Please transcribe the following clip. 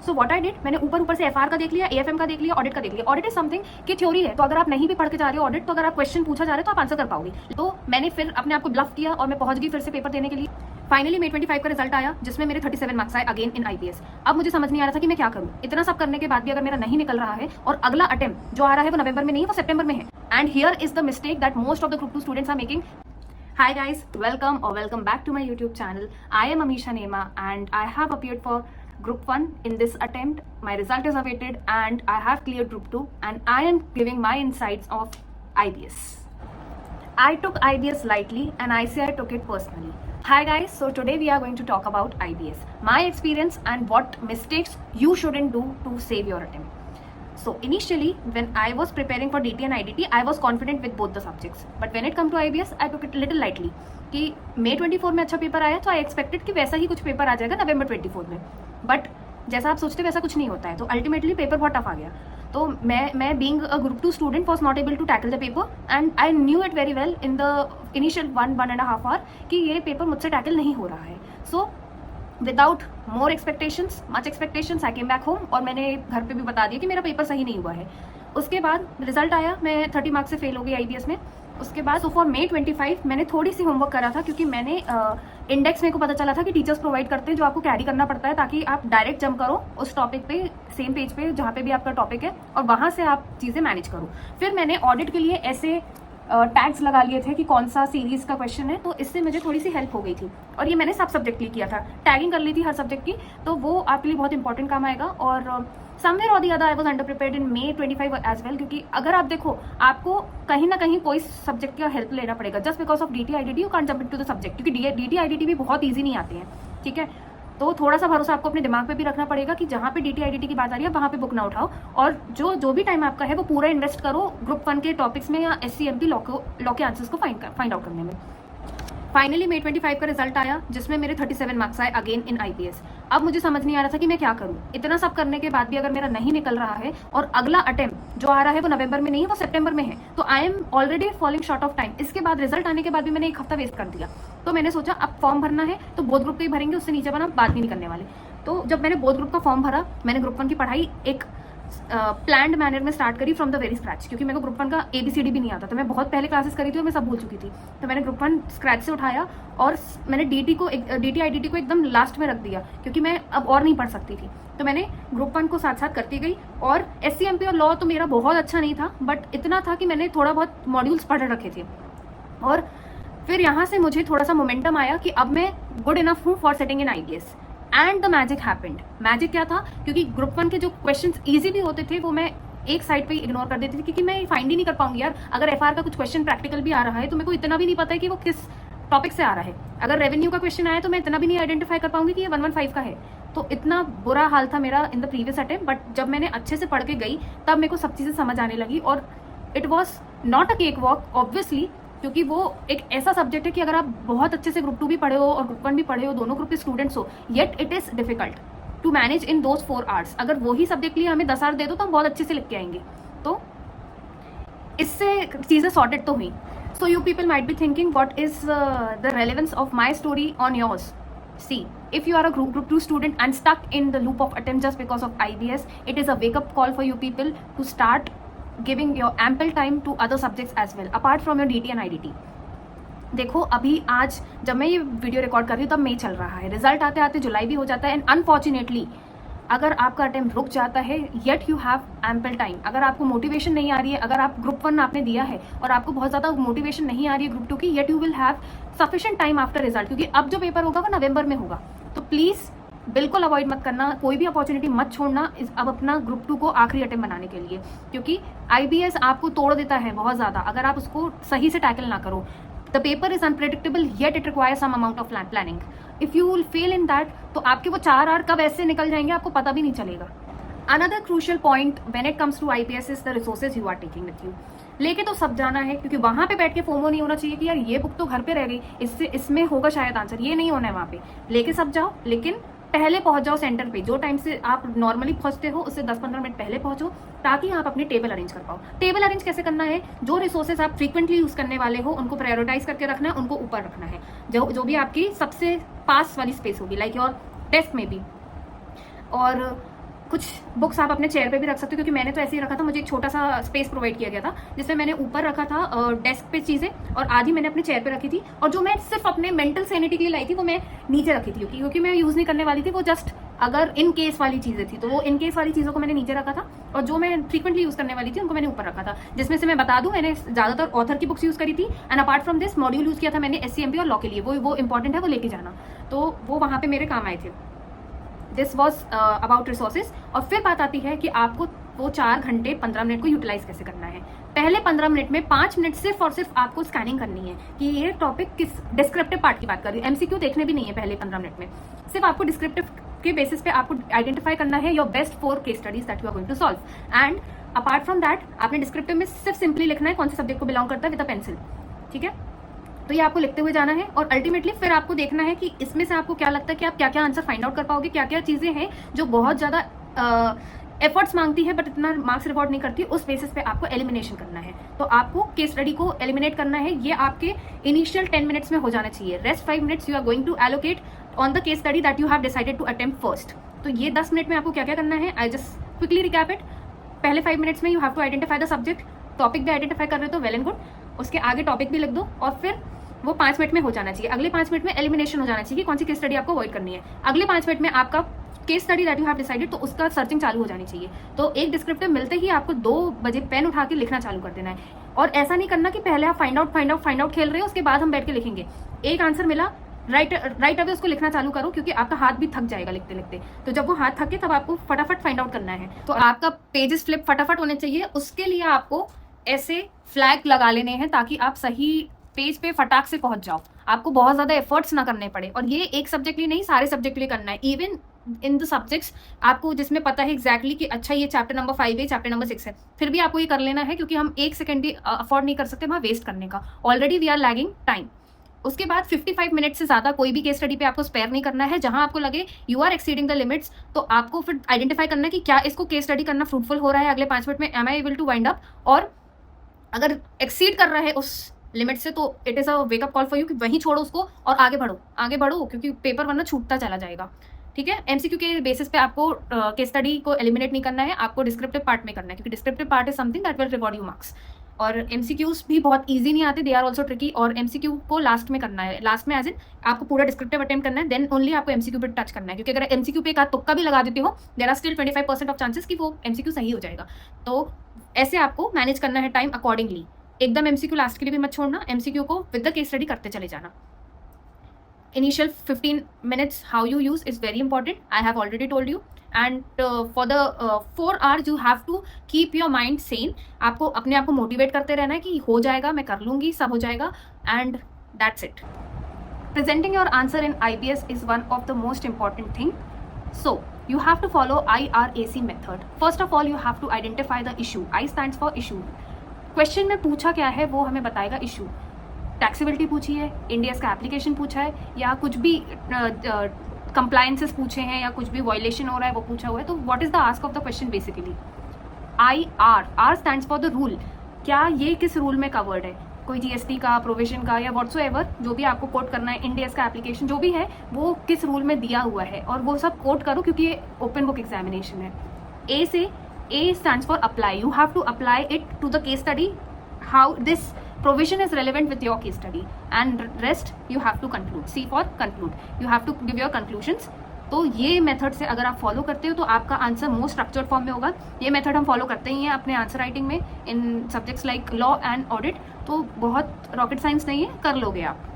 So what I did, मैंने ऊपर ऊपर से एफआर का देख लिया, एएफएम का देख लिया, ऑडिट का देख लिया। ऑडिट इज समथिंग की थ्योरी है, तो अगर आप नहीं भी पढ़ के जा रहे हो ऑडिट, तो अगर आप क्वेश्चन पूछा जा रहे हो तो आप आंसर कर पाओगे। तो मैंने फिर अपने आप को ब्लफ किया और मैं पहुंच गई फिर से पेपर देने के लिए। फाइनली May 25 का रिजल्ट आया जिसमें मेरे 37 मार्क्स आए अगेन इन आईपीएस। अब मुझे समझ नहीं आ रहा था कि मैं क्या करूं। इतना सब करने के बाद भी अगर मेरा नहीं निकल रहा है और अगला अटेम्प्ट जो आ रहा है वो नवंबर में नहीं, वो सितंबर में है। And here is the mistake that most of the group 2 students are making. Hi guys, welcome back to my YouTube channel. I am Amisha Nema and I have appeared for Group 1 in this attempt. My result is awaited and I have cleared Group 2 and I am giving my insights of IBS. I took IBS lightly and I say I took it personally. Hi guys, so today we are going to talk about IBS, my experience and what mistakes you shouldn't do to save your attempt. So initially when I was preparing for DT and IDT, I was confident with both the subjects. But when it come to IBS, I took it little lightly. कि May 24 में अच्छा paper आया तो I expected कि वैसा ही कुछ paper आ जाएगा November 24 में. बट जैसा आप सोचते वैसा कुछ नहीं होता है. तो अल्टीमेटली पेपर बहुत टफ आ गया. तो मैं being a group 2 student was not able to tackle the paper and I knew it very well in the initial 1.5 hour कि ये पेपर मुझसे टैकल नहीं हो रहा है. So without more expectations, much expectations, I came back home और मैंने घर पे भी बता दिया कि मेरा पेपर सही नहीं हुआ है. उसके बाद रिजल्ट आया, मैं 30 मार्क्स से फेल हो गई आईबीएस में. उसके बाद सो फॉर May 25 मैंने थोड़ी सी होमवर्क करा था क्योंकि मैंने इंडेक्स मेरे को पता चला था कि टीचर्स प्रोवाइड करते हैं जो आपको कैरी करना पड़ता है ताकि आप डायरेक्ट जंप करो उस टॉपिक पे, सेम पेज पे जहाँ पे भी आपका टॉपिक है और वहाँ से आप चीज़ें मैनेज करो. फिर मैंने ऑडिट के लिए ऐसे टैग्स लगा लिए थे कि कौन सा सीरीज का क्वेश्चन है, तो इससे मुझे थोड़ी सी हेल्प हो गई थी. और ये मैंने सब सब्जेक्ट के लिए किया था, टैगिंग कर ली थी हर सब्जेक्ट की, तो वो आपके लिए बहुत इंपॉर्टेंट काम आएगा. और समवेयर और the other I was under prepared in May 25 as well, क्योंकि अगर आप देखो आपको कहीं ना कहीं कोई सब्जेक्ट का हेल्प लेना पड़ेगा. Just because of DT IDT you can't jump into the subject, क्योंकि DT IDT भी बहुत ईजी नहीं आते हैं. ठीक है, तो थोड़ा सा भरोसा आपको अपने दिमाग पे भी रखना पड़ेगा कि जहाँ पे DT IDT की बात आ रही है वहाँ पे बुक ना उठाओ और जो भी टाइम आपका है वो पूरा इन्वेस्ट करो ग्रुप 1 के टॉपिक्स में या SCMP लॉ के आंसर्स को फाइंड आउट करने में. फाइनली May 25 का रिजल्ट आया जिसमें मेरे 37 मार्क्स आए अगेन इन IPS. अब मुझे समझ नहीं आ रहा था कि मैं क्या करूं. इतना सब करने के बाद भी अगर मेरा नहीं निकल रहा है और अगला अटेम्प्ट जो आ रहा है वो नवंबर में नहीं, वो सितंबर में है, तो I am already falling short of time. इसके बाद रिजल्ट आने के बाद भी मैंने एक हफ्ता वेस्ट कर दिया. तो मैंने सोचा अब फॉर्म भरना है तो बोथ ग्रुप का ही भरेंगे, उससे नीचे बना बात भी नहीं करने वाले. तो जब मैंने बोथ ग्रुप का फॉर्म भरा, मैंने ग्रुप 1 की पढ़ाई एक प्लान्ड मैनर में स्टार्ट करी फ्रॉम द वेरी स्क्रैच, क्योंकि मेरे को ग्रुप 1 का ABCD भी नहीं आता था. मैं बहुत पहले क्लासेस करी थी और मैं सब भूल चुकी थी. तो मैंने ग्रुप 1 स्क्रैच से उठाया और मैंने DT IDT को एकदम लास्ट में रख दिया क्योंकि मैं अब और नहीं पढ़ सकती थी. तो मैंने ग्रुप 1 को साथ साथ करती गई. और SCMP और लॉ तो मेरा बहुत अच्छा नहीं था, बट इतना था कि मैंने थोड़ा बहुत मॉड्यूल्स पढ़ रखे थे. और फिर यहाँ से मुझे थोड़ा सा मोमेंटम आया कि अब मैं गुड इनफ हूँ for setting in IBS. And the magic happened. Magic क्या था, क्योंकि ग्रुप 1 के जो क्वेश्चंस इजी भी होते थे वो मैं एक साइड पे इग्नोर कर देती थी क्योंकि मैं फाइंड ही नहीं कर पाऊंगी यार. अगर FR का कुछ क्वेश्चन प्रैक्टिकल भी आ रहा है तो मेरे को इतना भी नहीं पता है कि वो किस टॉपिक से आ रहा है. अगर रेवेन्यू का क्वेश्चन आया तो मैं इतना भी नहीं आइडेंटिफाई कर पाऊंगी कि ये 115 का है. तो इतना बुरा हाल था मेरा in the previous attempt. But जब मैंने अच्छे से पढ़ के गई तब मेरे को सब चीज़ें समझ आने लगी. और it was not a cake walk obviously, क्योंकि वो एक ऐसा सब्जेक्ट है कि अगर आप बहुत अच्छे से ग्रुप 2 भी पढ़े हो और ग्रुप 1 भी पढ़े हो, दोनों ग्रुप के स्टूडेंट्स हो, yet it is difficult to manage in those 4 hours. अगर वही सब्जेक्ट लिए हमें 10 आवर दे दो तो हम बहुत अच्छे से लिख के आएंगे. तो इससे चीज़ें सॉर्टेड तो हुई. So you people might be thinking what is the relevance of my story on yours. See, if you are a group 2 student and stuck in the loop of attempt just because of IBS, it is a wake up call for you people to start giving your ample time to other subjects as well apart from your DT and IDT. देखो अभी आज जब मैं ये video record कर रही हूँ तब मई चल रहा है, रिजल्ट आते आते जुलाई भी हो जाता है. एंड अनफॉर्चुनेटली अगर आपका अटेम्प्ट रुक जाता है, yet you have ample time. अगर आपको मोटिवेशन नहीं आ रही है, अगर आप ग्रुप 1 आपने दिया है और आपको बहुत ज़्यादा मोटिवेशन नहीं आ रही है ग्रुप 2 की, yet you will have sufficient time after result, क्योंकि अब जो पेपर होगा वो नवंबर में होगा. तो प्लीज़ बिल्कुल अवॉइड मत करना, कोई भी अपॉर्चुनिटी मत छोड़ना अब अपना ग्रुप 2 को आखिरी अटेम्प्ट बनाने के लिए, क्योंकि IBS आपको तोड़ देता है बहुत ज़्यादा अगर आप उसको सही से टैकल ना करो. The paper is unpredictable yet it requires some amount of planning. If you will fail in that तो आपके वो 4 आवर कब ऐसे निकल जाएंगे आपको पता भी नहीं चलेगा. Another crucial point when it comes to IPS is the resources you are taking with you. लेके तो सब जाना है, क्योंकि वहां पे बैठ के फोमो नहीं होना चाहिए कि यार ये बुक तो घर पे रह गई, इसमें होगा शायद आंसर. ये नहीं होना है. वहां पे लेके सब जाओ, लेकिन पहले पहुंच जाओ सेंटर पे. जो टाइम से आप नॉर्मली पहुंचते हो उससे 10-15 मिनट पहले पहुंचो ताकि आप अपनी टेबल अरेंज कर पाओ. टेबल अरेंज कैसे करना है, जो रिसोर्सेज आप फ्रीक्वेंटली यूज करने वाले हो उनको प्रायोरिटाइज करके रखना है, उनको ऊपर रखना है. जो भी आपकी सबसे पास वाली स्पेस होगी, लाइक योर डेस्क में भी. और कुछ बुक्स आप अपने चेयर पे भी रख सकते हो, क्योंकि मैंने तो ऐसे ही रखा था, मुझे एक छोटा सा स्पेस प्रोवाइड किया गया था जिसमें मैंने ऊपर रखा था डेस्क पे चीज़ें और आधी मैंने अपने चेयर पे रखी थी, और जो मैं सिर्फ अपने मेंटल सैनिटी के लिए लाई थी वो मैं नीचे रखी थी, क्योंकि मैं यूज़ नहीं करने वाली थी, वो जस्ट अगर इन केस वाली चीज़ें थी तो वो इन केस वाली चीज़ों को मैंने नीचे रखा था, और जो मैं फ्रीक्वेंटली यूज़ करने वाली थी उनको मैंने ऊपर रखा था। जिसमें से मैं बता दूं, मैंने ज़्यादातर ऑथर की बुक्स यूज़ करी थी, and apart from this module use किया था मैंने SCMP और लॉ के लिए, वो इंपॉर्टेंट है, वो लेके जाना, तो वो वहाँ पे मेरे काम आए थे। This was about resources. और फिर बात आती है कि आपको वो 4 घंटे 15 मिनट को यूटिलाइज कैसे करना है। पहले 15 मिनट में 5 मिनट सिर्फ और सिर्फ आपको स्कैनिंग करनी है कि ये टॉपिक किस डिस्क्रिप्टिव पार्ट की बात कर रही है। MCQ देखने भी नहीं है पहले 15 मिनट में, सिर्फ आपको डिस्क्रिप्टिव के बेसिस पे आपको आइडेंटिफाई करना है your best 4 case studies that you are going to solve. And apart from that आपने डिस्क्रिप्टिव में सिर्फ सिंपली लिखना है कौन से सब्जेक्ट को बिलोंग करता है विद अ पेंसिल, ठीक है। तो ये आपको लिखते हुए जाना है, और अल्टीमेटली फिर आपको देखना है कि इसमें से आपको क्या लगता है कि आप क्या क्या आंसर फाइंड आउट कर पाओगे, क्या क्या चीज़ें हैं जो बहुत ज़्यादा एफर्ट्स मांगती है बट इतना मार्क्स रिवॉर्ड नहीं करती, उस बेसिस पे आपको एलिमिनेशन करना है। तो आपको केस स्टडी को एलिमिनेट करना है, ये आपके इनिशियल 10 मिनट्स में हो जाना चाहिए। Rest 5 minutes you are going to allocate on the case study that you have decided to attempt first. तो ये 10 मिनट में आपको क्या क्या करना है, I just quickly recap it. पहले 5 मिनट्स में you have to identify the subject, topic भी आइडेंटिफाई कर रहे हो तो वेल एंड गुड, उसके आगे टॉपिक भी लिख दो, और फिर वो 5 मिनट में हो जाना चाहिए। अगले 5 मिनट में एलिमिनेशन हो जाना चाहिए कि कौन सी केस स्टडी आपको अवॉइड करनी है। अगले 5 मिनट में आपका case study that you have decided, तो उसका सर्चिंग चालू हो जानी चाहिए। तो एक डिस्क्रिप्टिव मिलते ही आपको 2 बजे पेन उठा के लिखना चालू कर देना है, और ऐसा नहीं करना कि पहले आप फाइंड आउट खेल रहे हो, उसके बाद हम बैठ के लिखेंगे। एक आंसर मिला, राइट अवे उसको लिखना चालू करो, क्योंकि आपका हाथ भी थक जाएगा लिखते लिखते। तो जब वो हाथ थके तब आपको फटाफट फाइंड आउट करना है। तो आपका पेजेस फ्लिप फटाफट होने चाहिए, उसके लिए आपको ऐसे फ्लैग लगा लेने हैं ताकि आप सही पेज पे फटाक से पहुंच जाओ, आपको बहुत ज़्यादा एफर्ट्स ना करने पड़े। और ये एक सब्जेक्ट लिए नहीं, सारे सब्जेक्ट लिए करना है। इवन इन द सब्जेक्ट्स आपको जिसमें पता है एग्जैक्टली कि अच्छा ये चैप्टर नंबर 5 है, चैप्टर नंबर 6 है, फिर भी आपको ये कर लेना है, क्योंकि हम 1 सेकेंड भी अफोर्ड नहीं कर सकते वहाँ वेस्ट करने का। Already we are lagging time. उसके बाद 55 मिनट से ज़्यादा कोई भी केस स्टडी पे आपको स्पेयर नहीं करना है। जहां आपको लगे you are exceeding the limits, तो आपको फिर आइडेंटिफाई करना है कि क्या इसको केस स्टडी करना फ्रूटफुल हो रहा है अगले 5 मिनट में, am I able to wind up. और अगर एक्सीड कर रहा है उस लिमिट से, तो it is a wake up call for you कि वहीं छोड़ो उसको और आगे बढ़ो, क्योंकि पेपर वरना छूटता चला जाएगा, ठीक है। MCQ के बेसिस पे आपको केस स्टडी को एलिमिनेट नहीं करना है, आपको डिस्क्रिप्टिव पार्ट में करना है, क्योंकि descriptive part is something that will reward you marks. और MCQs भी बहुत इजी नहीं आते, दे आर ऑल्सो ट्रिकी, और MCQ को लास्ट में करना है। लास्ट में एज इन आपको पूरा डिस्क्रिप्टिव अटेम्प्ट करना है, देन ओनली आपको MCQ पे टच करना है, क्योंकि अगर MCQ पे एक आध तुक्का भी लगा देते हो, there are still 25% of chances कि वो MCQ सही हो जाएगा। तो ऐसे आपको मैनेज करना है टाइम अकॉर्डिंगली। एकदम MCQ लास्ट के लिए भी मत छोड़ना, MCQ को विद द केस स्टडी करते चले जाना। Initial 15 minutes how you use is very important, I have already told you. And for the 4 hours you have to keep your mind sane. आपको अपने आप को मोटिवेट करते रहना है कि हो जाएगा, मैं कर लूँगी, सब हो जाएगा, and that's it. Presenting your answer in IBS is one of the most important thing. So you have to follow IRAC method. First of all you have to identify the issue. I stands for issue. Question में पूछा क्या है वो हमें बताएगा issue. Taxability पूछी है, Indians का एप्लीकेशन पूछा है, या कुछ भी कंप्लायंसेस पूछे हैं, या कुछ भी वायलेशन हो रहा है वो पूछा हुआ है, तो what is the ask of the question basically. R stands for the rule, क्या ये किस रूल में कवर्ड है, कोई GST का, प्रोविजन का, या व्हाट्सोएवर जो भी आपको कोट करना है, इंडियस का एप्लीकेशन जो भी है वो किस रूल में दिया हुआ है, और वो सब कोट करो, क्योंकि ये ओपन बुक एग्जामिनेशन है। A stands for apply. You have to apply it to the case study, how this provision is relevant with your case study, and rest you have to conclude. C for conclude. You have to give your conclusions. तो ये method से अगर आप follow करते हो तो आपका answer most structured form में होगा। ये मेथड हम फॉलो करते ही हैं अपने आंसर राइटिंग में in subjects like law and audit, तो बहुत रॉकेट साइंस नहीं है, कर लोगे आप।